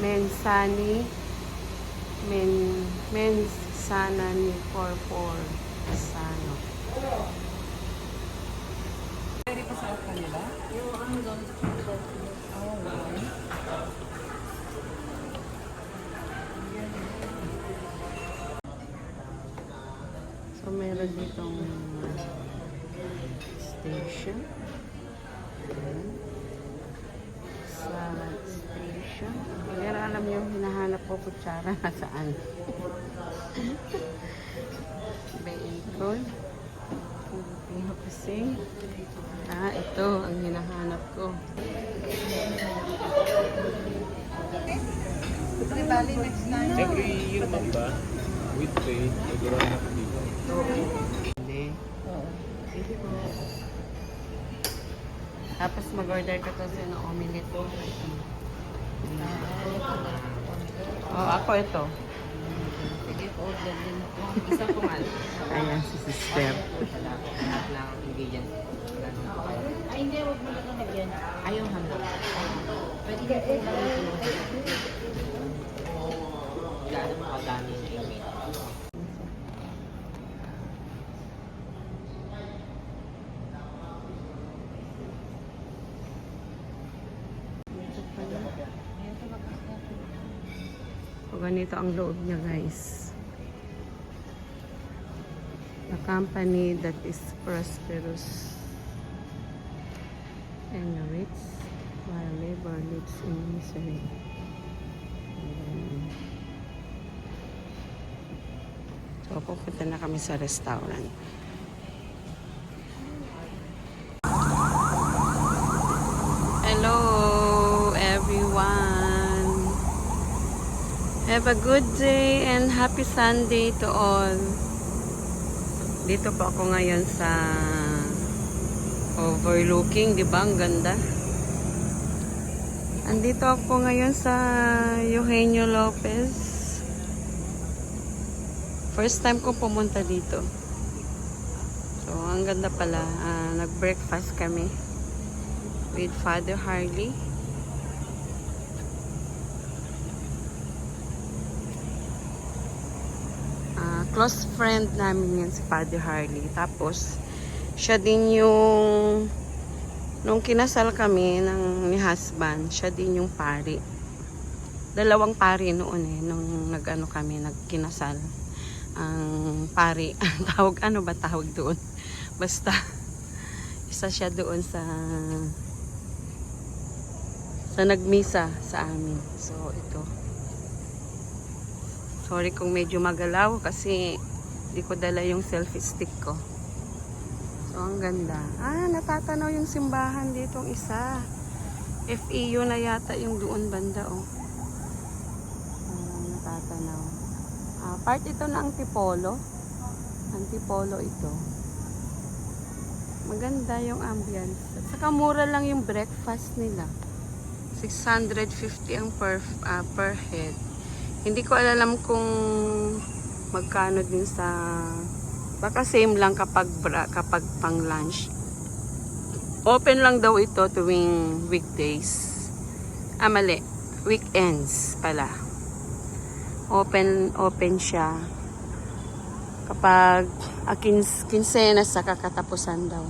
Mensani Mensana ni Porpor Sano. Pwede pa sa kanila? Yung ano doon. Oh, wow. So, meron ditong station. Salad station. Pero alam niyo, hinahanap ko kutsara saan. Bacon. Filipino kasi. Ito ang hinahanap ko. Bali next time. Every year man ba? With pay, nagkaroon na ko dito. Hindi. Oo. Hindi ko. Tapos mag-order ka kasi ng omelette. Ako ito. Sige, order din ako. Isa po man. Ayan si sister. Lahat ng ingredients. Ay, hindi. Huwag mo na ito nagyan. Ayaw hanggang. Pwede ka po lang ito. Gaano makadami na ingredients. So, ganito ang loob niya, guys. A company that is prosperous and rich while labor lives in misery. So, pupunta na kami sa restaurant. Hello, everyone. Have a good day and happy Sunday to all. Dito po ako ngayon sa overlooking, di ba? Ang ganda. Andito ako ngayon sa Eugenio Lopez. First time ko pumunta dito. So, ang ganda pala. Nag-breakfast kami with Father Harley. Close friend namin yan si Father Harley. Tapos, siya din yung nung kinasal kami ni husband, siya din yung pari. Dalawang pari noon nung nagkinasal. Ang pari, ano ba tawag doon? Basta, isa siya doon sa nagmisa sa amin. So, ito. Sorry kung medyo magalaw kasi di ko dala yung selfie stick ko. So, ang ganda. Natatanaw yung simbahan ditong isa. FEU na yata yung doon banda, oh. Natatanaw. Part ito na Antipolo. Antipolo ito. Maganda yung ambience. At saka mura lang yung breakfast nila. 650 ang per head. Hindi ko alam kung magkano din sa, baka same lang kapag pang lunch. Open lang daw ito tuwing weekdays. Mali. Weekends pala. Open siya kapag kinsena sa kakatapusan daw.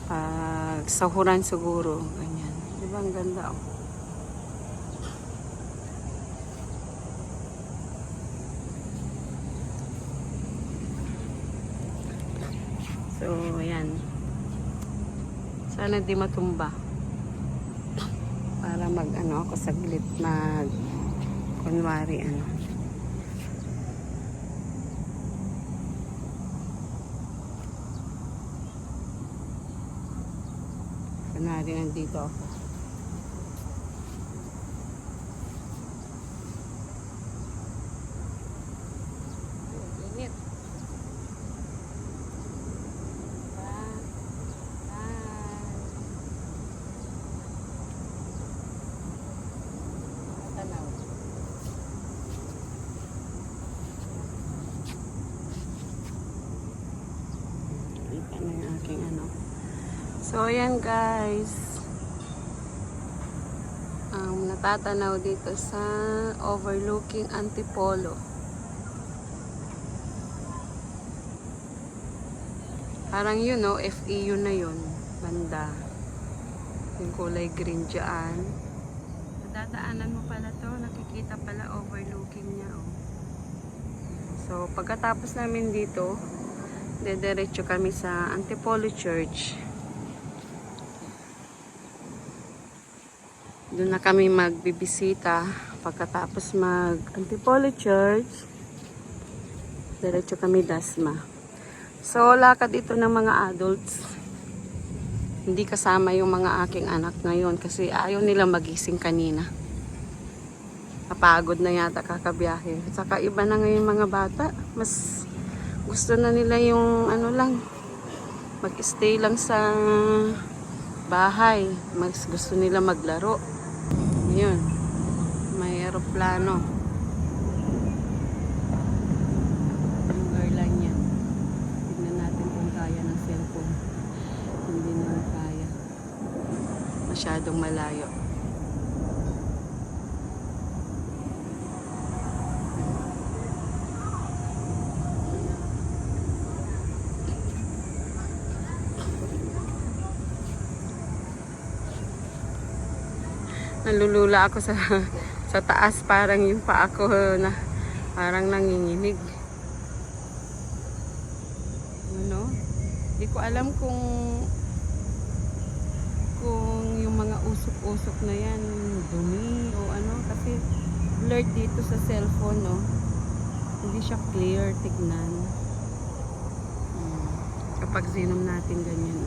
Pag sahuran siguro. Ganyan. Diba ang ganda, oh. So, ayan. Sana di matumba. Para ako saglit kunwari kunwari nandito ako. Init. So, ayan guys. natatanaw dito sa overlooking Antipolo. Parang yun, no? FEU na yun. Banda. Yung kulay green dyan. Dadaanan mo pala to. Nakikita pala overlooking niya, oh. So, pagkatapos namin dito, dediretso kami sa Antipolo Church. Doon na kami magbibisita. Pagkatapos mag-Antipolo Church, diretso kami Dasma. So, lakad ito ng mga adults. Hindi kasama yung mga aking anak ngayon kasi ayaw nila magising kanina. Napagod na yata kakabiyahe. Saka iba na ngayon mga bata. Mas gusto na nila yung ano lang, mag-stay lang sa bahay. Mas gusto nila maglaro. Yun. May aeroplano. Yung airline niya. Tignan natin kung kaya ng cellphone. Hindi na kaya. Masyadong malayo. Nalulula ako sa taas, parang yung paa ko na parang nanginginig. Ano? Hindi ko alam kung yung mga usok-usok na yan dumi o ano, kasi blurred dito sa cellphone, no? Hindi siya clear tignan. Kapag zinom natin ganyan,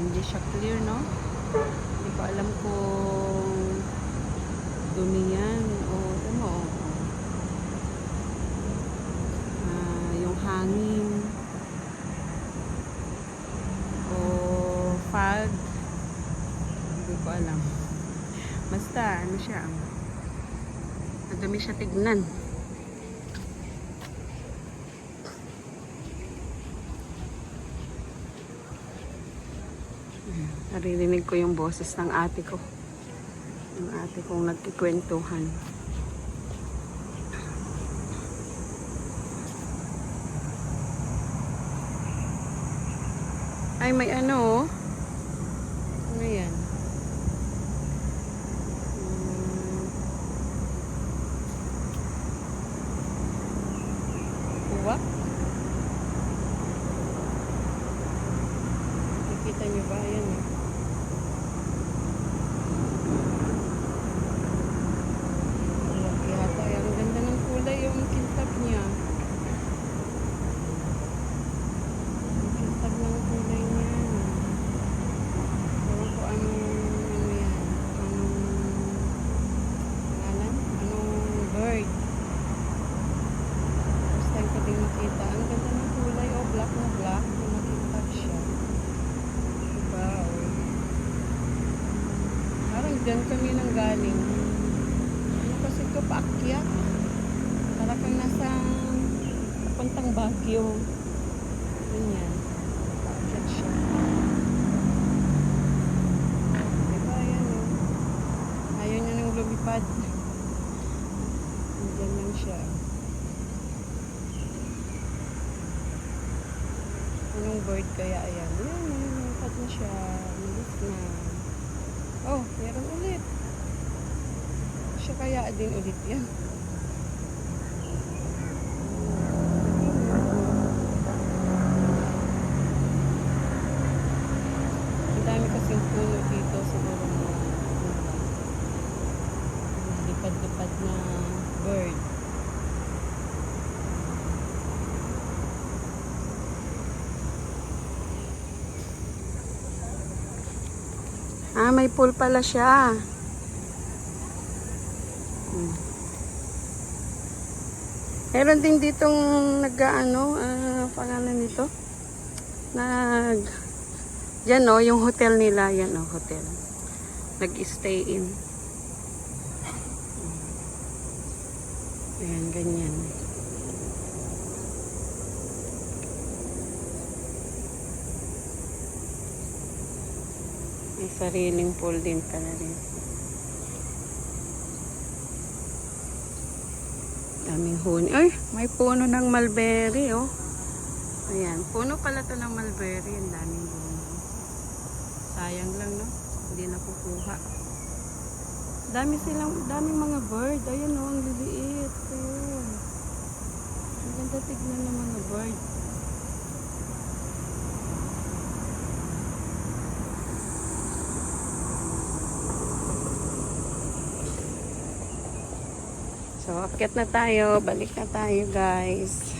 hindi siya clear, no? Hindi ko alam kung dumi yan o ano, yung hangin o fog, hindi ko alam. Basta ano siya, madumi siya tignan. Naririnig ko yung boses ng ate ko. Yung ate kong nagkikwentuhan. Ay, may ano, oh. Ano yan? Uwak? Nakikita nyo ba? Ayan, eh. Ang ganda ng kulay yung kintab niya. Ang kintab ng kulay niya. Ewan ko anong ano yan. Anong bird. First time ko din makita. Ang ganda ng kulay. Oh, black na black. Yung kintab siya. Diba? Oh. Parang dyan kami nang galing. Kasi ito paakyat. Para kang nasa papuntang Baguio. Ganyan. Paakyat siya. Diba? Ayan, oh. Ayaw niya nang lumipad. Diyan lang siya. Anong bird kaya? Ayan. Ayan, lumipad na siya. Malis na. Oh, meron ulit. Siya kaya din ulit yan. Ang dami kasing puno dito siguro mo. Lipad-lipad na bird. May pool pala siya. Meron din ditong nag-ano, pangalan nito. Yan o, yung hotel nila. Yan o, hotel. Nag-stay in. Ayan, ganyan. May sariling pool din pala rin. Daming huni. Ay, may puno ng mulberry, oh. Ayan, puno pala to ng mulberry. Ang daming bunga. Sayang lang, no? Hindi nakukuha. Daming mga bird. Ayan, oh, ang liliit. Ayun. Ang ganda tignan ng mga bird. So, akyat na tayo. Balik na tayo, guys.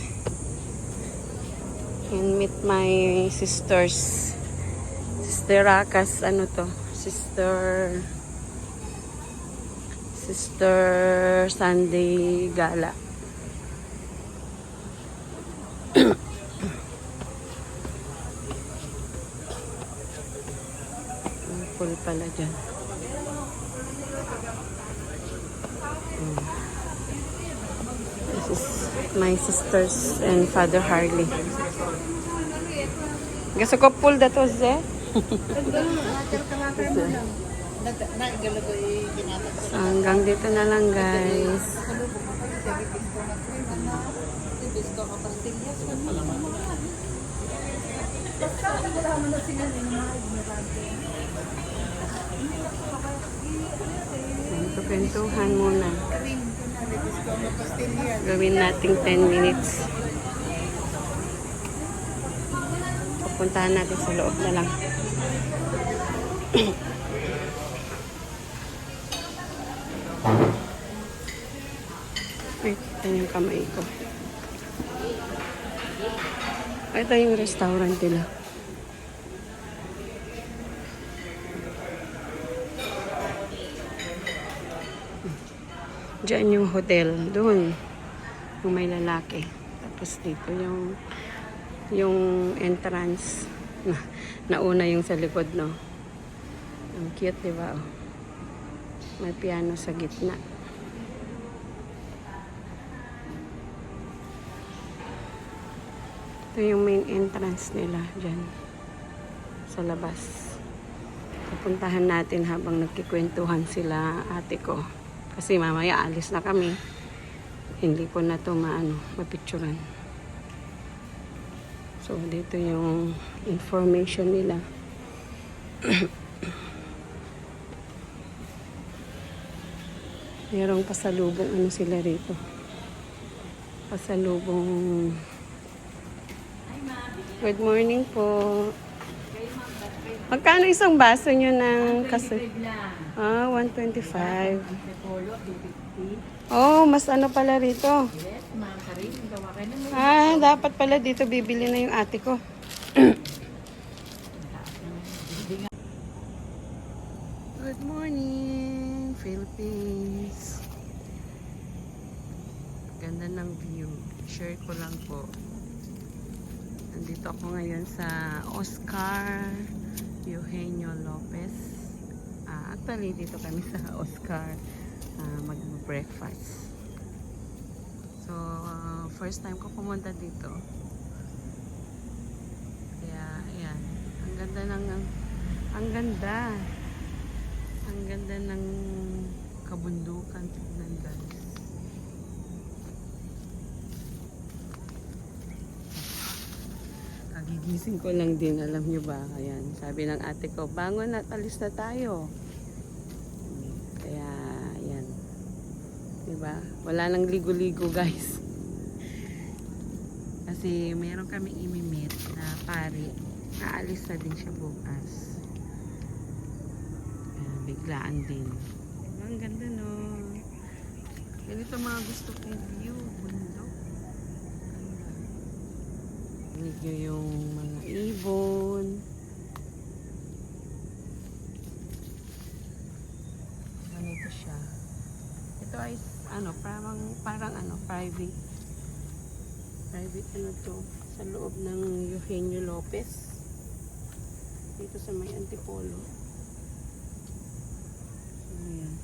And meet my sisters. Sister Rakas, ano to? Sister Sunday Gala. May pool pala dyan. This is my sisters and Father Harley. Gusto ko pool dato, Ze. So, hanggang dito na lang, guys. Kwentuhan muna. Gawin nating 10 minutes. Pupuntahan natin sa loob na lang. Ay, ito yung kamay ko. Ito yung restaurant nila. Diyan yung hotel. Doon. Yung may lalaki. Tapos dito yung entrance. Nauna yung sa likod, no? Ang cute, diba? Oh. May piano sa gitna. Ito yung main entrance nila dyan. Sa labas. Pupuntahan natin habang nagkikwentuhan sila ate ko. Kasi mamaya alis na kami. Hindi ko na ito mapicturan. So, dito yung information nila. Merong pasalubong sila rito. Pasalubong. Good morning po. Magkano isang baso nyo ng kasi? 125. Oh, mas pala rito. Dapat pala dito bibili na yung ate ko. Good morning, Philippines. Ganda ng view. Share ko lang po. Nandito ako ngayon sa Oscar Eugenio Lopez. Actually, dito kami sa Oscar mag-breakfast. So, first time ko pumunta dito. Kaya, ayan. Ang ganda ng kabundukan. Tignan, guys. Kagigising ko lang din, alam nyo ba? Ayan, sabi ng ate ko, bangon at alis na tayo. Kaya, ayan. Diba? Wala nang ligo-ligo, guys. Kasi meron kaming imimit na pari. Aalis na din siya bukas. Ayan, biglaan din. Diba? Ang ganda, no? Ganito mga gusto kong view. Bundok. Medyo yung mga ibon. Ganito siya. Ito ay parang private to sa loob ng Eugenio Lopez dito sa may Antipolo. Ayan.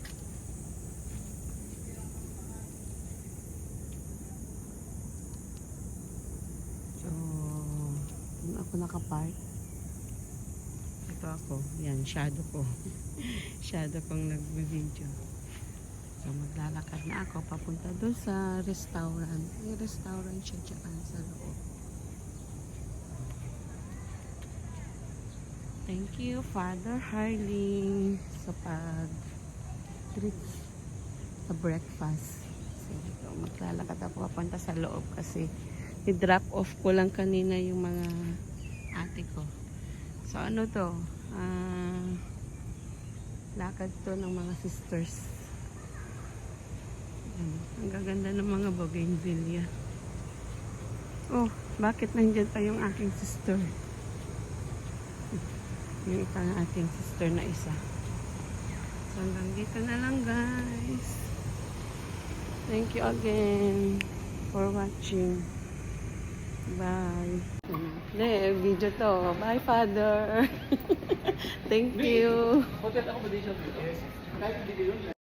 So, doon ako nakapark. Nandito ako. Yan, shadow ko. Shadow kong nag-video. So, maglalakad na ako papunta doon sa restaurant. May restaurant siya dyan sa loob. Thank you, Father Harley, sa pag-treat sa breakfast. So, maglalakad ako papunta sa loob kasi i-drop off ko lang kanina yung mga ate ko. So, ano to? Lakad to ng mga sisters. Ang gaganda ng mga bougainvillea. Oh, bakit nandyan pa yung aking sister? Yung itang ating sister na isa. So, hanggang dito na lang, guys. Thank you again for watching. Bye. Video to. Bye, Father. Thank you. Hotel accommodation. Yes. Kahit hindi ko yun.